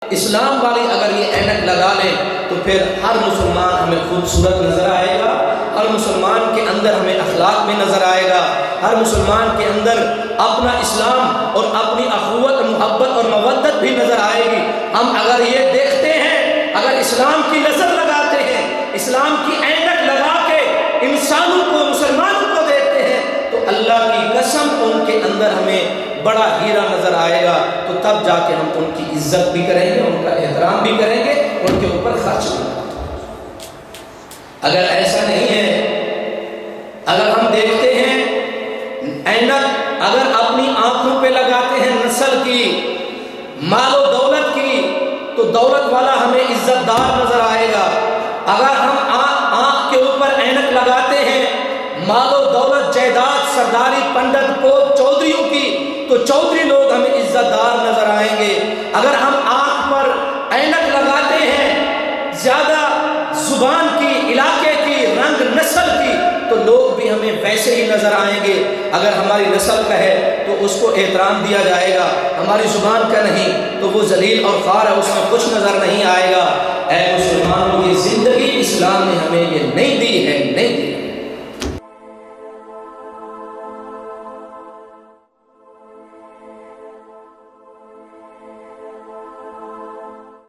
اسلام والی اگر یہ اینک لگا لیں تو پھر ہر مسلمان ہمیں خوبصورت نظر آئے گا، ہر مسلمان کے اندر ہمیں اخلاق میں نظر آئے گا، ہر مسلمان کے اندر اپنا اسلام اور اپنی اخوت محبت اور مودت بھی نظر آئے گی۔ ہم اگر یہ دیکھتے ہیں، اگر اسلام کی نظر لگاتے ہیں، اسلام کی اینک لگا کے انسانوں کو، مسلمانوں کو دیکھتے ہیں، تو اللہ کی قسم ان کے اندر ہمیں بڑا ہیرا نظر آئے گا، تو تب جا کے ہم ان کی عزت بھی کریں گے، ان کا احترام بھی کریں گے، ان کے اوپر خرچ بھی کریں گے۔ اگر ایسا نہیں ہے، اگر ہم دیکھتے ہیں اینک اگر اپنی آنکھوں پہ لگاتے ہیں نسل کی، مال و دولت کی، تو دولت والا ہمیں عزت دار نظر آئے گا۔ اگر ہم آنکھ کے اوپر اینک لگاتے ہیں مال و دولت، جائیداد، سرداری، پنڈت، پوپ، چودھریوں کی، تو چودھری لوگ ہمیں عزت دار نظر آئیں گے۔ اگر ہم آنکھ پر اینک لگاتے ہیں زیادہ زبان کی، علاقے کی، رنگ نسل کی، تو لوگ بھی ہمیں ویسے ہی نظر آئیں گے۔ اگر ہماری نسل کا ہے تو اس کو احترام دیا جائے گا، ہماری زبان کا نہیں تو وہ ذلیل اور خوار ہے، اس میں کچھ نظر نہیں آئے گا۔ اے مسلمانوں، یہ زندگی اسلام نے ہمیں یہ نہیں دی ہے، نہیں دی ہے۔